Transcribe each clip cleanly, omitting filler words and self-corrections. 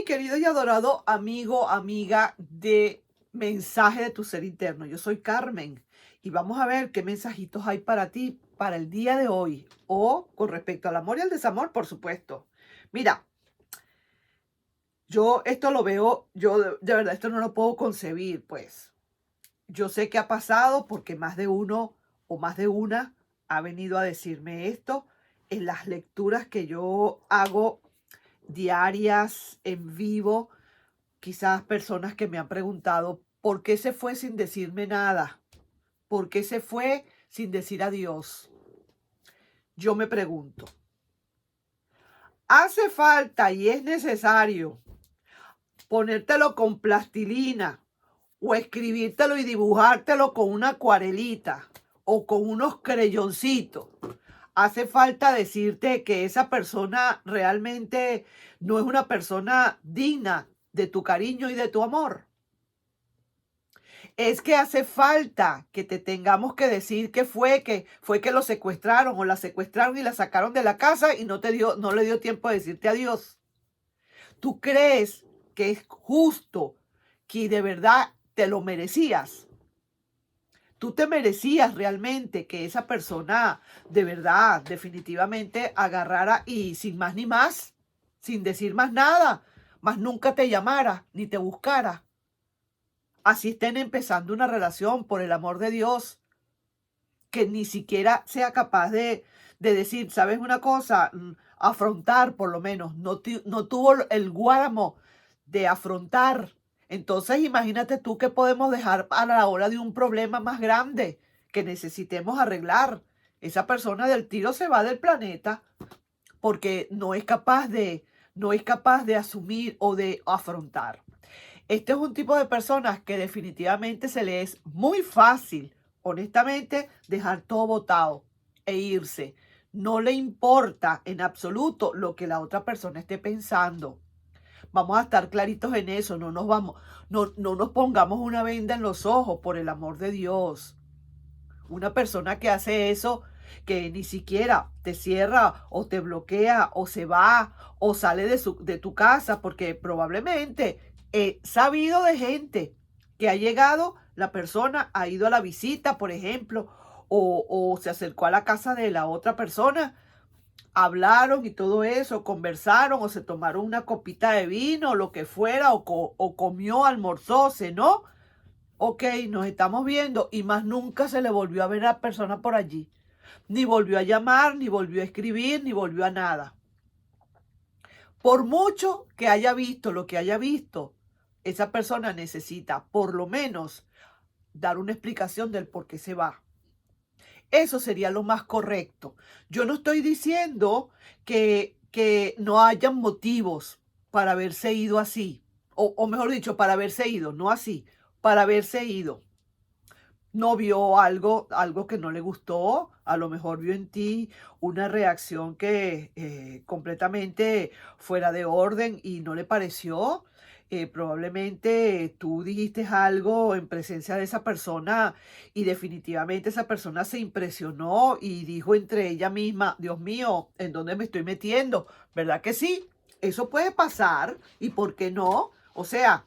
querido y adorado amigo, amiga de Mensaje de tu Ser Interno. Yo soy Carmen y vamos a ver qué mensajitos hay para ti para el día de hoy o con respecto al amor y al desamor, por supuesto. Mira, yo esto lo veo, yo de verdad esto no lo puedo concebir, pues. Yo sé que ha pasado porque más de uno o más de una ha venido a decirme esto en las lecturas que yo hago diarias en vivo. Quizás personas que me han preguntado, ¿por qué se fue sin decirme nada? ¿Por qué se fue sin decir adiós? Yo me pregunto, ¿hace falta y es necesario ponértelo con plastilina o escribírtelo y dibujártelo con una acuarelita o con unos creyoncitos? ¿Hace falta decirte que esa persona realmente no es una persona digna de tu cariño y de tu amor? Es que hace falta que te tengamos que decir que fue que lo secuestraron o la secuestraron y la sacaron de la casa y no le dio tiempo de decirte adiós. ¿Tú crees que es justo, que de verdad te lo merecías? ¿Tú te merecías realmente que esa persona de verdad, definitivamente agarrara y sin más ni más, sin decir más nada, más nunca te llamara ni te buscara? Así estén empezando una relación, por el amor de Dios, que ni siquiera sea capaz de decir, ¿sabes una cosa? Afrontar, por lo menos, no tuvo el guáramo de afrontar. Entonces, imagínate tú qué podemos dejar a la hora de un problema más grande que necesitemos arreglar. Esa persona del tiro se va del planeta porque no es capaz de asumir o de afrontar. Este es un tipo de personas que definitivamente se le es muy fácil, honestamente, dejar todo botado e irse. No le importa en absoluto lo que la otra persona esté pensando. Vamos a estar claritos en eso, no nos pongamos una venda en los ojos, por el amor de Dios. Una persona que hace eso, que ni siquiera te cierra o te bloquea o se va o sale de tu casa, porque probablemente he sabido de gente que ha llegado, la persona ha ido a la visita, por ejemplo, o se acercó a la casa de la otra persona, hablaron y todo eso, conversaron o se tomaron una copita de vino o lo que fuera, o comió, almorzó, cenó. Ok, nos estamos viendo y más nunca se le volvió a ver a la persona por allí. Ni volvió a llamar, ni volvió a escribir, ni volvió a nada. Por mucho que haya visto lo que haya visto, esa persona necesita por lo menos dar una explicación del por qué se va. Eso sería lo más correcto. Yo no estoy diciendo que no hayan motivos para haberse ido así, o mejor dicho, para haberse ido, no así, para haberse ido. No vio algo que no le gustó, a lo mejor vio en ti una reacción que completamente fuera de orden y no le pareció. Probablemente tú dijiste algo en presencia de esa persona y definitivamente esa persona se impresionó y dijo entre ella misma, Dios mío, ¿en dónde me estoy metiendo? ¿Verdad que sí? Eso puede pasar, ¿y por qué no? O sea,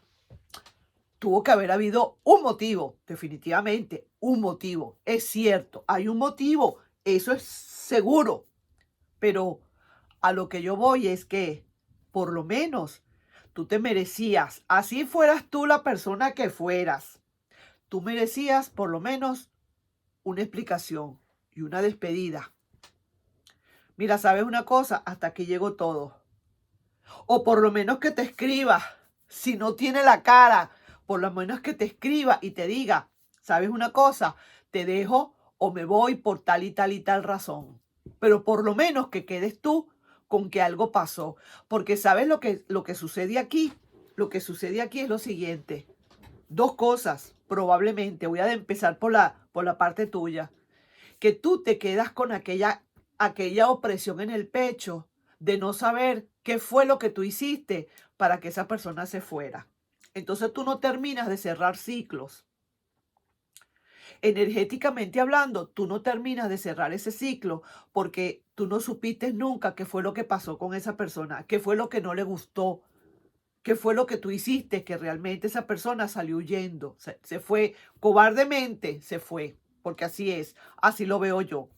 tuvo que haber habido un motivo, definitivamente, un motivo. Es cierto, hay un motivo, eso es seguro, pero a lo que yo voy es que por lo menos tú te merecías, así fueras tú la persona que fueras, tú merecías por lo menos una explicación y una despedida. Mira, ¿sabes una cosa? Hasta aquí llegó todo. O por lo menos que te escriba, si no tiene la cara, por lo menos que te escriba y te diga, ¿sabes una cosa? Te dejo o me voy por tal y tal y tal razón. Pero por lo menos que quedes tú con que algo pasó. Porque ¿sabes lo que sucede aquí? Lo que sucede aquí es lo siguiente. Dos cosas, probablemente. Voy a empezar por la parte tuya. Que tú te quedas con aquella opresión en el pecho de no saber qué fue lo que tú hiciste para que esa persona se fuera. Entonces tú no terminas de cerrar ciclos. Energéticamente hablando, tú no terminas de cerrar ese ciclo porque tú no supiste nunca qué fue lo que pasó con esa persona, qué fue lo que no le gustó. qué fue lo que tú hiciste, que realmente esa persona salió huyendo, se fue cobardemente, se fue, porque así es, así lo veo yo,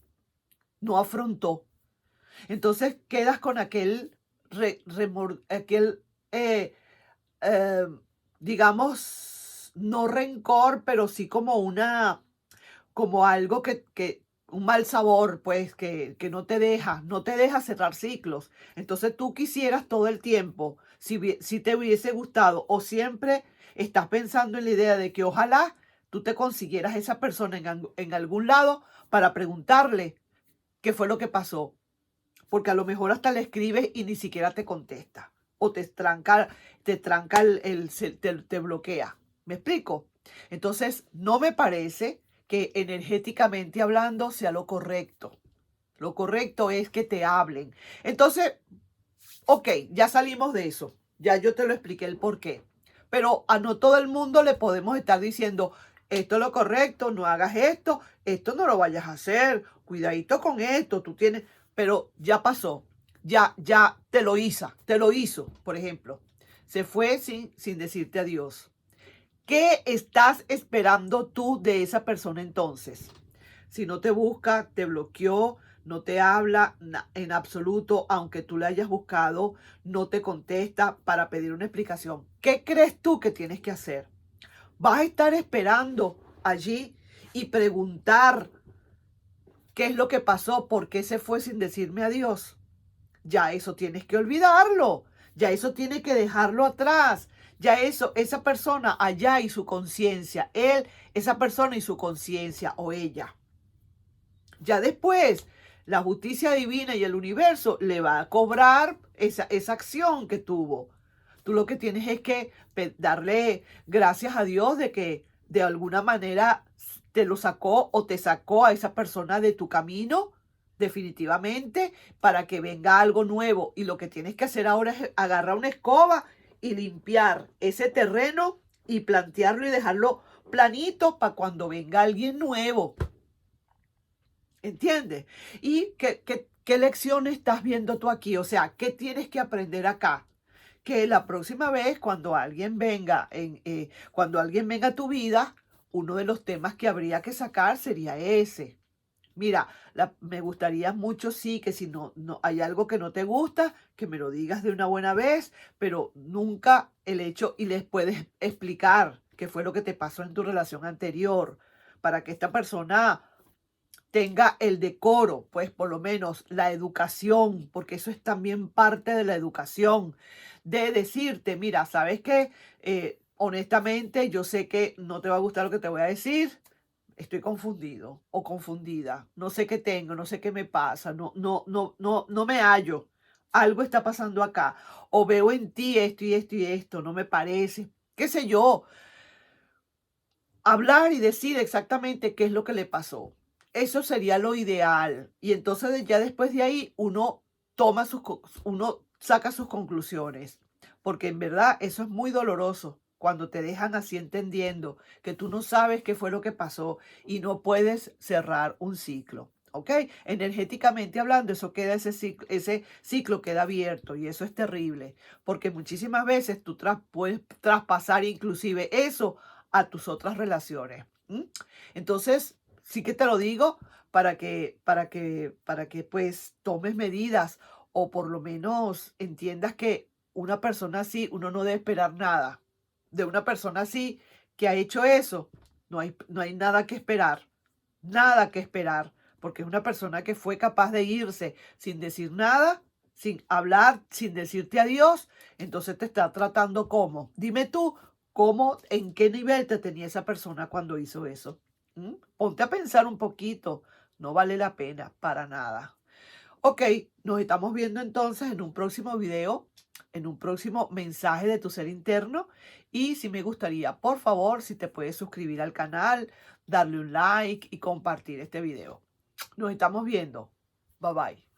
no afrontó. Entonces quedas con aquel, aquel eh, digamos, no rencor, pero sí como como algo un mal sabor, pues, que no te deja cerrar ciclos. Entonces tú quisieras todo el tiempo, si te hubiese gustado, o siempre estás pensando en la idea de que ojalá tú te consiguieras esa persona en algún lado para preguntarle qué fue lo que pasó, porque a lo mejor hasta le escribes y ni siquiera te contesta, o te tranca te bloquea. ¿Me explico? Entonces, no me parece que energéticamente hablando sea lo correcto. Lo correcto es que te hablen. Entonces, ok, ya salimos de eso. Ya yo te lo expliqué el por qué. Pero a no todo el mundo le podemos estar diciendo, esto es lo correcto, no hagas esto no lo vayas a hacer, cuidadito con esto, tú tienes, pero ya pasó, ya te lo hizo, por ejemplo. Se fue sin decirte adiós. ¿Qué estás esperando tú de esa persona entonces? Si no te busca, te bloqueó, no te habla en absoluto, aunque tú le hayas buscado, no te contesta para pedir una explicación. ¿Qué crees tú que tienes que hacer? ¿Vas a estar esperando allí y preguntar qué es lo que pasó, por qué se fue sin decirme adiós? Ya eso tienes que olvidarlo, ya eso tienes que dejarlo atrás, ya eso, esa persona allá y su conciencia, él, esa persona y su conciencia o ella. Ya después, la justicia divina y el universo le va a cobrar esa acción que tuvo. Tú lo que tienes es que darle gracias a Dios de que de alguna manera te lo sacó o te sacó a esa persona de tu camino, definitivamente, para que venga algo nuevo. Y lo que tienes que hacer ahora es agarrar una escoba y limpiar ese terreno y plantearlo y dejarlo planito para cuando venga alguien nuevo. ¿Entiendes? ¿Y qué lección estás viendo tú aquí? O sea, ¿qué tienes que aprender acá? Que la próxima vez cuando alguien venga a tu vida, uno de los temas que habría que sacar sería ese. Mira, me gustaría mucho, sí, que si no hay algo que no te gusta, que me lo digas de una buena vez, pero nunca el hecho, y les puedes explicar qué fue lo que te pasó en tu relación anterior, para que esta persona tenga el decoro, pues por lo menos la educación, porque eso es también parte de la educación, de decirte, mira, ¿sabes qué? Honestamente, yo sé que no te va a gustar lo que te voy a decir, estoy confundido o confundida, no sé qué tengo, no sé qué me pasa, no me hallo, algo está pasando acá, o veo en ti esto y esto y esto, no me parece, qué sé yo, hablar y decir exactamente qué es lo que le pasó. Eso sería lo ideal. Y entonces ya después de ahí uno saca sus conclusiones. Porque en verdad eso es muy doloroso cuando te dejan así entendiendo que tú no sabes qué fue lo que pasó y no puedes cerrar un ciclo. ¿Ok? Energéticamente hablando, ese ciclo queda abierto y eso es terrible. Porque muchísimas veces tú puedes traspasar inclusive eso a tus otras relaciones. Entonces, sí que te lo digo para que pues tomes medidas o por lo menos entiendas que una persona así, uno no debe esperar nada. De una persona así que ha hecho eso, no hay nada que esperar, porque es una persona que fue capaz de irse sin decir nada, sin hablar, sin decirte adiós, entonces te está tratando como, dime tú, cómo, en qué nivel te tenía esa persona cuando hizo eso. Ponte a pensar un poquito, no vale la pena para nada. Ok, nos estamos viendo entonces en un próximo video, en un próximo mensaje de tu ser interno. Y si me gustaría, por favor, si te puedes suscribir al canal, darle un like y compartir este video. Nos estamos viendo. Bye bye.